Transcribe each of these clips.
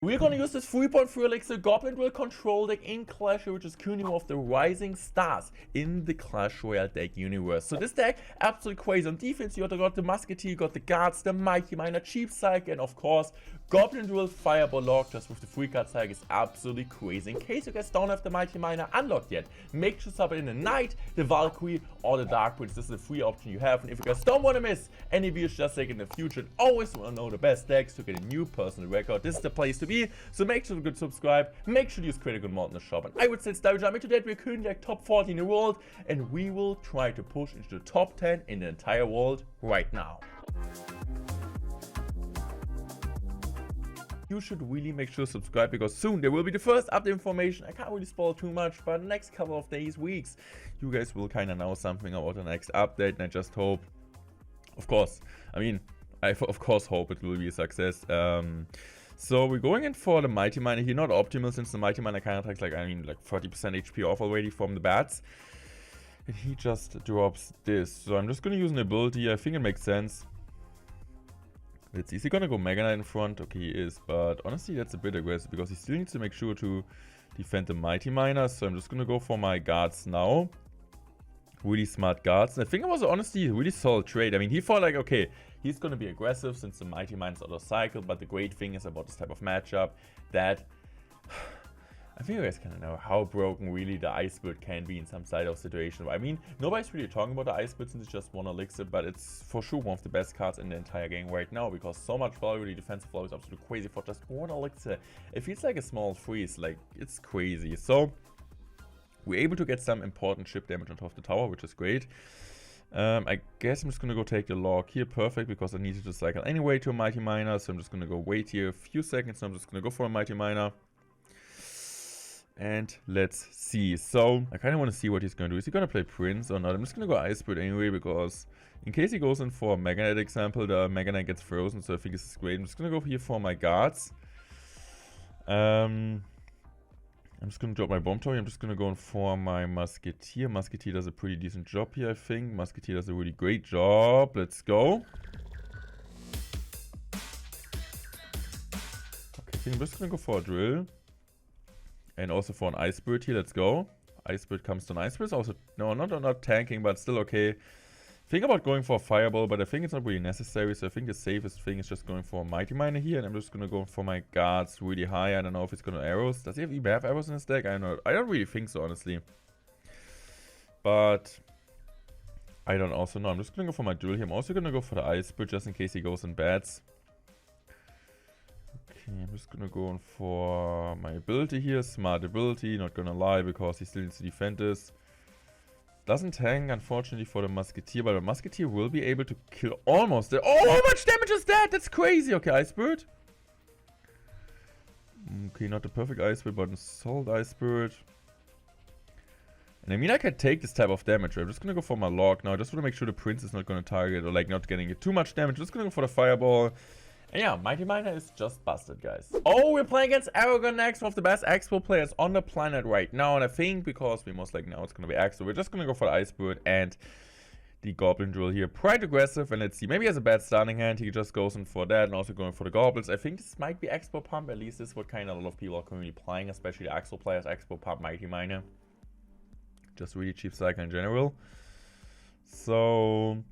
We're gonna use this 3.3 elixir goblin drill control deck in Clash Royale, which is currently one of the rising stars in the Clash Royale deck universe. So this deck, absolutely crazy. On defense, you got the musketeer, you got the guards, the mighty miner, cheap cycle, and of course, goblin drill fireball lock just with the 3-card cycle is absolutely crazy. In case you guys don't have the mighty miner unlocked yet, make sure to sub it in the knight, the valkyrie, or the dark prince. This is a free option you have, and if you guys don't want to miss any videos just like in the future and always want to know the best decks to get a new personal record, this is the place to be. So make sure to subscribe, make sure to use critical mod in the shop, and I would say it's time into that. We're currently like top 40 in the world, and we will try to push into the top 10 in the entire world right now. You should really make sure to subscribe because soon there will be the first update information. I can't really spoil too much, but the next couple of days, weeks, you guys will kind of know something about the next update, and I just hope, of course, I of course hope it will be a success. So we're going in for the mighty miner here, not optimal since the mighty miner kind of takes like 30% HP off already from the bats. And he just drops this. So I'm just going to use an ability. I think it makes sense. Let's see. Is he going to go Mega Knight in front? Okay, he is. But honestly, that's a bit aggressive because he still needs to make sure to defend the mighty miner. So I'm just going to go for my guards now. Really smart guards. And I think it was honestly a really solid trade. I mean, he thought like, okay, he's going to be aggressive since the mighty miner is out of cycle. But the great thing is about this type of matchup that I think you guys kind of know how broken really the Ice Bird can be in some side of situation. I mean, nobody's really talking about the Ice Bird since it's just one elixir, but it's for sure one of the best cards in the entire game right now because so much value, the defensive flow is absolutely crazy for just one elixir. It feels like a small freeze, like it's crazy. So we're able to get some important chip damage on top of the tower, which is great. I guess I'm just going to go take the log here. Perfect, because I needed to cycle anyway to a mighty miner. So I'm just going to go wait here a few seconds. So I'm just going to go for a mighty miner. And let's see. So I kind of want to see what he's going to do. Is he going to play Prince or not? I'm just going to go Ice Bird anyway, because in case he goes in for a Mega Knight example, the Mega Knight gets frozen. So I think this is great. I'm just going to go here for my guards. I'm just going to drop my bomb tower. I'm just going to go in for my musketeer. Musketeer does a pretty decent job here, I think. Musketeer does a really great job. Let's go. Okay, I think I'm just going to go for a drill. And also for an Ice Bird here. Let's go. Ice Bird comes to an Ice Bird. Also, no, not tanking, but still okay. Think about going for a fireball, but I think it's not really necessary. So I think the safest thing is just going for a mighty miner here, and I'm just gonna go for my guards really high. I don't know if he's gonna arrows. Does he even have arrows in his deck? I don't know. I don't really think so, honestly. But I don't also know. I'm just gonna go for my drill here. I'm also gonna go for the Ice Bird just in case he goes in bats. Okay, I'm just gonna go in for my ability here. Smart ability. Not gonna lie, because he still needs to defend this. Doesn't tank, unfortunately, for the musketeer, but the musketeer will be able to kill almost the— oh, how much damage is that? That's crazy. Okay, Ice Bird. Okay, not the perfect Ice Bird, but a solid Ice Bird. And I mean, I can take this type of damage. Right? I'm just gonna go for my log now. I just want to make sure the prince is not gonna target or like not getting too much damage. Just gonna go for the fireball. And yeah, Mighty Miner is just busted, guys. Oh, we're playing against Aragon next, one of the best Expo players on the planet right now. And I think because we most likely know it's going to be Axel, we're just going to go for the Ice Bird and the Goblin Drill here. Quite aggressive. And let's see, maybe he has a bad starting hand. He just goes in for that and also going for the Goblins. I think this might be Expo Pump. At least this is what kind of a lot of people are currently playing, especially the Axel players. Expo Pump, Mighty Miner. Just really cheap cycle in general. So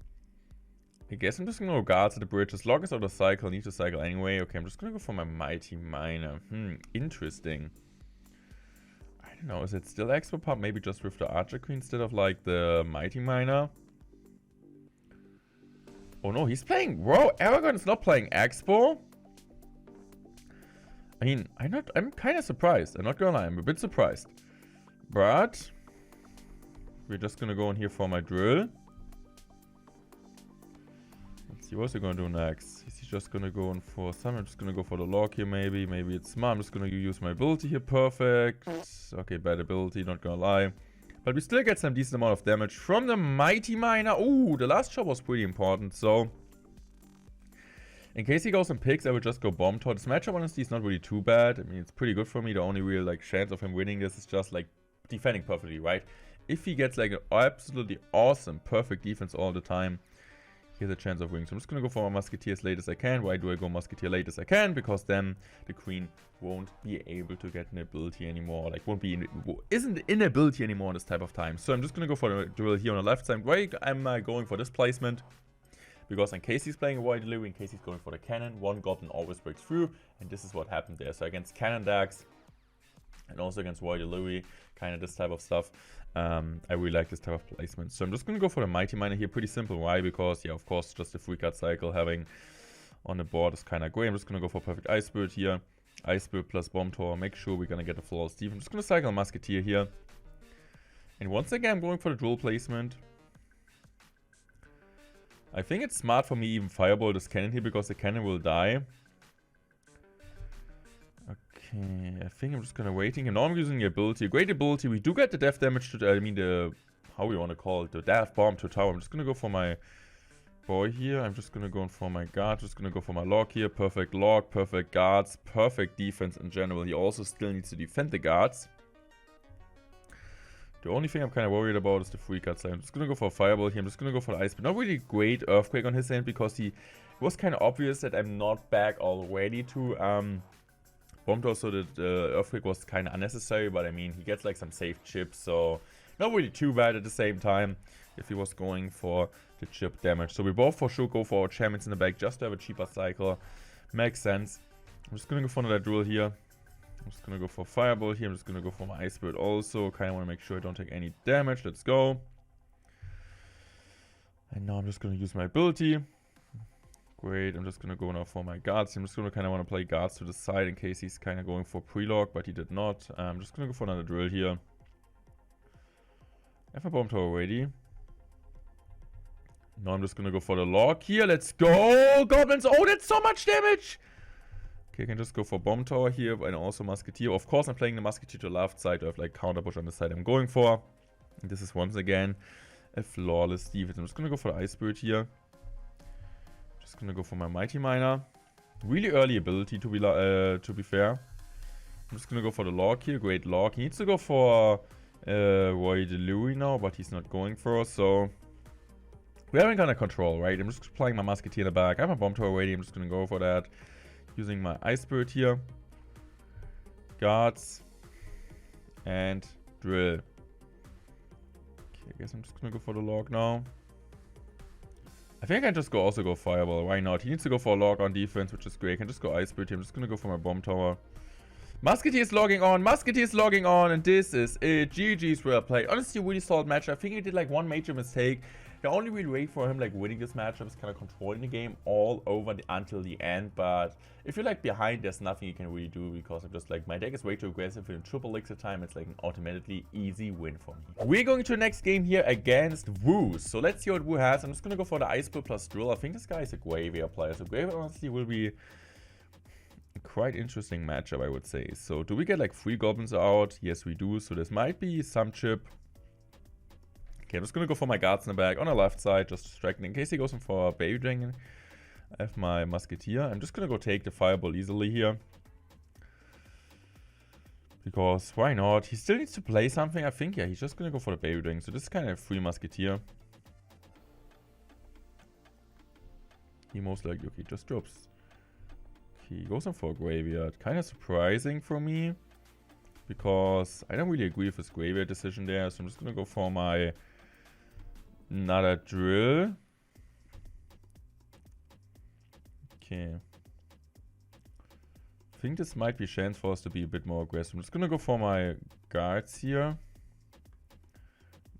I guess I'm just gonna go guards at the bridge. As long as out of cycle, I need to cycle anyway. Okay, I'm just gonna go for my mighty miner. Interesting. I don't know, is it still Expo Pump? Maybe just with the Archer Queen instead of like the mighty miner. Oh no, he's playing— whoa, Aragon is not playing Expo. I mean, I'm kind of surprised. I'm not gonna lie, I'm a bit surprised. But we're just gonna go in here for my drill. Let's see, what's he gonna do next? Is he just gonna go in for some? I'm just gonna go for the log here, maybe. Maybe it's smart. I'm just gonna use my ability here. Perfect. Okay, bad ability, not gonna lie. But we still get some decent amount of damage from the mighty miner. Ooh, the last shot was pretty important. So in case he goes and picks, I would just go bomb tower. This matchup honestly is not really too bad. I mean, it's pretty good for me. The only real like chance of him winning this is just like defending perfectly, right? If he gets like an absolutely awesome perfect defense all the time, Here's a chance of winning. So I'm just going to go for my Musketeer as late as I can. Why do I go Musketeer late as I can? Because then the Queen won't be able to get an ability anymore. Like, isn't in ability anymore in this type of time. So I'm just going to go for the drill here on the left side. Why am I going for this placement? Because in case he's playing a Royale Delivery, in case he's going for the cannon, one goblin always breaks through. And this is what happened there. So against cannon decks, and also against Royale Delivery, kind of this type of stuff. I really like this type of placement. So I'm just going to go for the Mighty Miner here. Pretty simple. Why? Because, yeah, of course, just the 3-card cycle having on the board is kind of great. I'm just going to go for Perfect Ice Spirit here. Ice Spirit plus Bomb Tower. Make sure we're going to get a flawless Steve. I'm just going to cycle Musketeer here. And once again, I'm going for the drill placement. I think it's smart for me even Fireball this cannon here because the cannon will die. Okay, I think I'm just gonna waiting. And now I'm using the ability, a great ability. We do get the death damage to, I mean the, how we want to call it, the death bomb to tower. I'm just gonna go for my boy here. I'm just gonna go for my guard. Just gonna go for my log here. Perfect log, perfect guards, perfect defense in general. He also still needs to defend the guards. The only thing I'm kind of worried about is the 3-card side. I'm just gonna go for a Fireball here. I'm just gonna go for the Ice, but not really great Earthquake on his end because it was kind of obvious that I'm not back already to Bomb Tower, so the Earthquake was kind of unnecessary, but I mean, he gets like some safe chips, so not really too bad at the same time if he was going for the chip damage. So we both for sure go for our champions in the back just to have a cheaper cycle. Makes sense. I'm just going to go for another drill here. I'm just going to go for Fireball here. I'm just going to go for my Ice Spirit also. Kind of want to make sure I don't take any damage. Let's go. And now I'm just going to use my ability. Great, I'm just going to go now for my guards. I'm just going to kind of want to play guards to the side in case he's kind of going for pre-log, but he did not. I'm just going to go for another drill here. I have a Bomb Tower ready. Now I'm just going to go for the log here. Let's go! Goblins! Oh, that's so much damage! Okay, I can just go for Bomb Tower here and also Musketeer. Of course, I'm playing the Musketeer to the left side. I have like counter push on the side I'm going for. And this is once again a flawless defense. I'm just going to go for the Ice Spirit here. Just gonna go for my Mighty Miner. Really early ability to be fair. I'm just gonna go for the log here. Great log. He needs to go for Royale Delivery now, but he's not going for us, so we haven't got a control, right? I'm just playing my Musketeer in the back. I have a Bomb Tower ready. I'm just gonna go for that. Using my Ice Spirit here. Guards. And drill. Okay, I guess I'm just gonna go for the log now. I think I can just also go Fireball. Why not? He needs to go for a log on defense, which is great. I can just go Ice Spirit here. I'm just going to go for my Bomb Tower. Musketeer is logging on. Musketeer is logging on. And this is it. GG's well played. Honestly, really solid match. I think he did like one major mistake. The only real way for him like winning this matchup is kind of controlling the game all over until the end. But if you're like behind, there's nothing you can really do because I'm just like, my deck is way too aggressive. In triple elixir time, it's like an automatically easy win for me. We're going to the next game here against Wu. So let's see what Wu has. I'm just going to go for the Ice Spirit plus Drill. I think this guy is a Graveyard player. So Graveyard honestly will be a quite interesting matchup, I would say. So do we get like 3 goblins out? Yes, we do. So this might be some chip. Okay, I'm just gonna go for my guards in the back on the left side, just distracting in case he goes in for a Baby Dragon. I have my Musketeer. I'm just gonna go take the Fireball easily here. Because why not? He still needs to play something. I think, yeah, he's just gonna go for the Baby Dragon. So this is kind of a free Musketeer. He most likely, okay, just drops. Okay, he goes in for a Graveyard. Kind of surprising for me. Because I don't really agree with his Graveyard decision there. So I'm just gonna go for my another drill. Okay. I think this might be a chance for us to be a bit more aggressive. I'm just gonna go for my guards here. I'm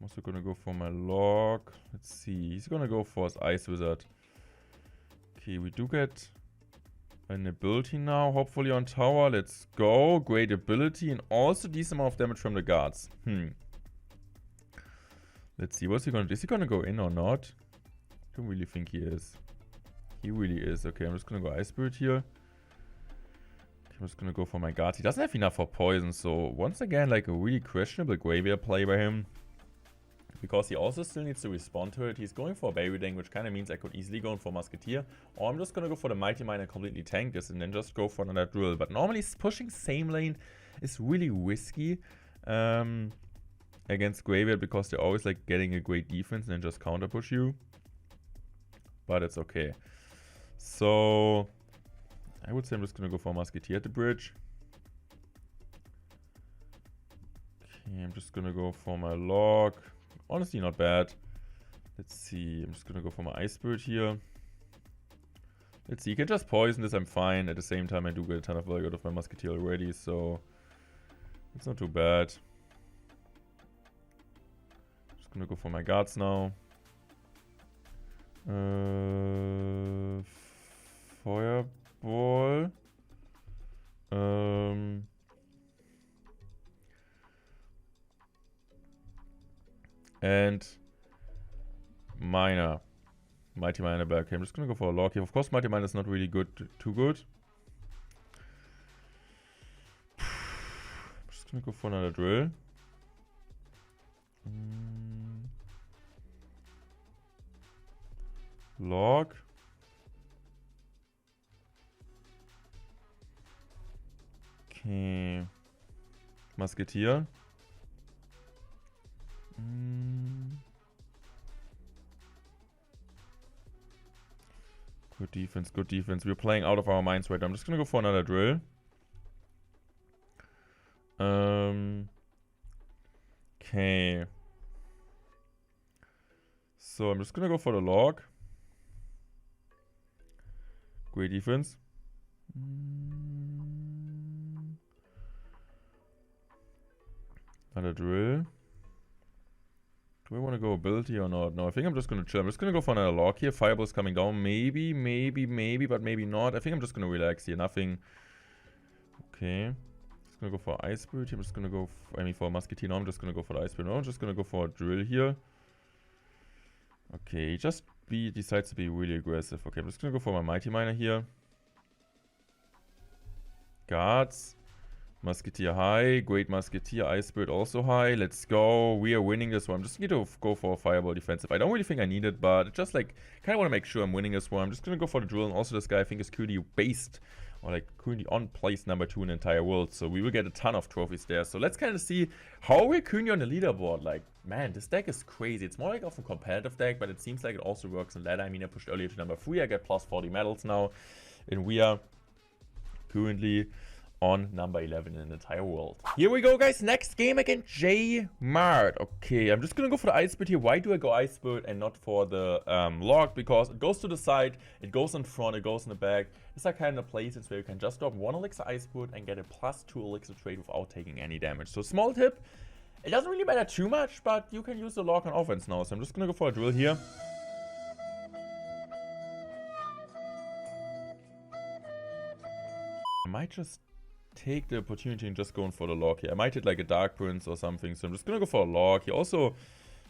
also gonna go for my log. Let's see. He's gonna go for his Ice Wizard. Okay, we do get an ability now, hopefully on tower. Let's go. Great ability and also decent amount of damage from the guards. Let's see, what's he gonna do? Is he gonna go in or not? I don't really think he is. He really is. Okay, I'm just gonna go Ice Spirit here. Okay, I'm just gonna go for my guards. He doesn't have enough for poison, so once again, like a really questionable Graveyard play by him. Because he also still needs to respond to it. He's going for a Baby Dang, which kind of means I could easily go in for Musketeer. Or I'm just going to go for the Mighty Miner and completely tank this and then just go for another drill. But normally pushing same lane is really risky against Graveyard because they're always like getting a great defense and then just counter push you. but it's okay. So I would say I'm just gonna go for a Musketeer at the bridge. Okay, I'm just gonna go for my log. Honestly, not bad. Let's see. I'm just gonna go for my Ice Spirit here. Let's see. You can just poison this. I'm fine. At the same time, I do get a ton of value out of my Musketeer already, so it's not too bad. Just gonna go for my guards now. Fireball. And Miner. Mighty Miner back. Okay, I'm just gonna go for a log here. Of course, Mighty Miner is not really good, too good. I'm just gonna go for another drill. Log. Okay. Musketeer. Good defense, good defense. We're playing out of our minds right now. I'm just gonna go for another drill. Okay. So I'm just gonna go for the log. Great defense. Another drill. Do I want to go ability or not? No, I think I'm just going to chill. I'm just going to go for another log here. Fireball's coming down. Maybe, but maybe not. I think I'm just going to relax here. Nothing. Okay. Just going to go for Ice Spirit. I'm just going to go, for Musketeer. No, I'm just going to go for the Ice Spirit. No, I'm just going to go for a drill here. Okay, he decides to be really aggressive. Okay, I'm just going to go for my Mighty Miner here. Guards. Musketeer high, great Musketeer, Ice Spirit also high. Let's go. We are winning this one. I'm just going to go for a Fireball defensive. I don't really think I need it, but just like kind of want to make sure I'm winning this one. I'm just going to go for the drill. And also this guy I think is currently based or like currently on place number 2 in the entire world. So we will get a ton of trophies there. So let's kind of see how we're currently on the leaderboard. Like, man, this deck is crazy. It's more like of a competitive deck, but it seems like it also works in ladder. I mean, I pushed earlier to number 3. I get plus 40 medals now. And we are currently on number 11 in the entire world. Here we go, guys. Next game against J Mart. Okay, I'm just gonna go for the Ice Spirit here. Why do I go Ice Spirit and not for the log? Because it goes to the side, it goes in front, it goes in the back. These are kind of places where you can just drop 1 elixir Ice Spirit and get a +2 elixir trade without taking any damage. So small tip. It doesn't really matter too much, but you can use the log on offense now. So I'm just gonna go for a drill here. I might just take the opportunity and just going for the log here. I might hit like a Dark Prince or something, so I'm just gonna go for a log. He also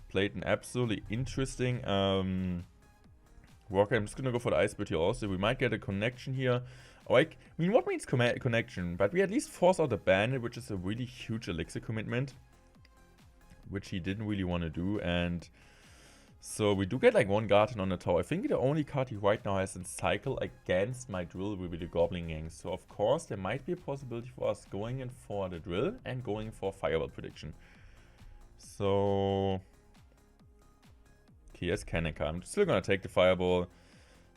played an absolutely interesting walker. I'm just gonna go for the Ice Spirit here also. We might get a connection here. Like, I mean, what means connection? But we at least force out the bandit, which is a really huge elixir commitment, which he didn't really want to do. And so we do get like 1 Guardian on the tower. I think the only card he right now has in cycle against my drill will be the Goblin Gang. So of course there might be a possibility for us going in for the drill and going for Fireball prediction. So okay, yes, Kanika. I'm still gonna take the Fireball.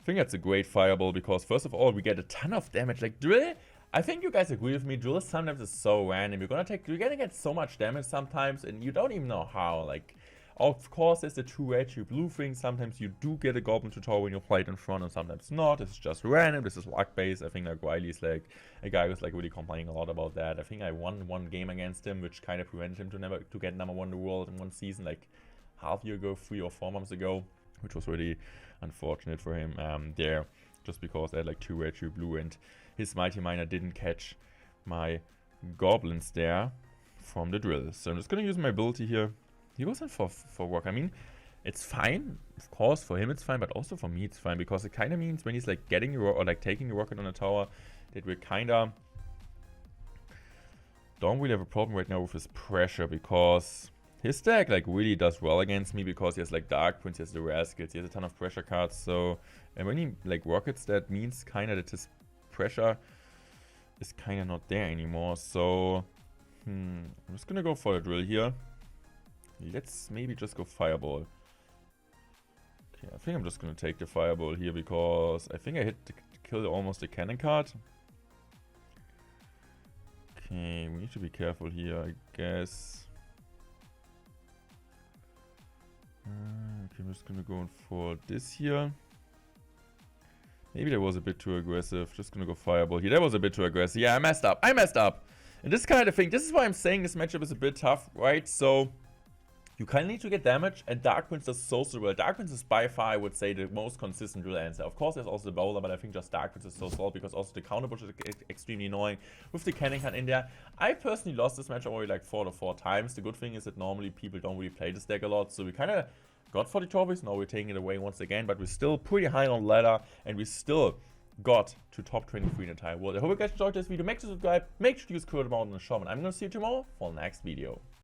I think that's a great Fireball because first of all we get a ton of damage. Like drill, I think you guys agree with me. Drill sometimes is so random. You're gonna get so much damage sometimes and you don't even know how. Like, of course, there's the 2 red, 2 blue thing. Sometimes you do get a Goblin to tower when you play it in front, and sometimes not. This is just random. This is luck based. I think like Riley's like a guy who's like really complaining a lot about that. I think I won 1 game against him, which kind of prevented him to get number 1 in the world in 1 season, like half year ago, 3 or 4 months ago, which was really unfortunate for him there, just because I had like 2 red, 2 blue, and his Mighty Miner didn't catch my goblins there from the drill. So I'm just gonna use my ability here. He goes in for work. I mean, it's fine. Of course, for him it's fine, but also for me it's fine. Because it kind of means when he's like getting your or like taking your rocket on the tower, that we kind of don't really have a problem right now with his pressure. Because his deck like really does well against me. Because he has like Dark Prince, he has the rare skills, he has a ton of pressure cards. So, and when he like rockets, that means kind of that his pressure is kind of not there anymore. So, I'm just going to go for the drill here. Let's maybe just go Fireball. Okay, I think I'm just gonna take the fireball here because I think I hit the kill almost the cannon card. Okay, we need to be careful here, I guess. Okay, I'm just gonna go in for this here. Maybe that was a bit too aggressive. Just gonna go fireball here. That was a bit too aggressive. Yeah, I messed up. I messed up. And this kind of thing, this is why I'm saying this matchup is a bit tough, right? So, you kind of need to get damage, and Dark Prince does so well. Dark Prince is by far, I would say, the most consistent drill answer. Of course, there's also the bowler, but I think just Dark Prince is so solid because also the counter push is extremely annoying with the cannon can in there. I personally lost this match already like 4 times. The good thing is that normally people don't really play this deck a lot, so we kind of got 40 trophies. Now we're taking it away once again, but we're still pretty high on ladder, and we still got to top 23 in the entire world. I hope you guys enjoyed this video. Make sure to subscribe, make sure to use code amount in the shop, and I'm gonna see you tomorrow for the next video.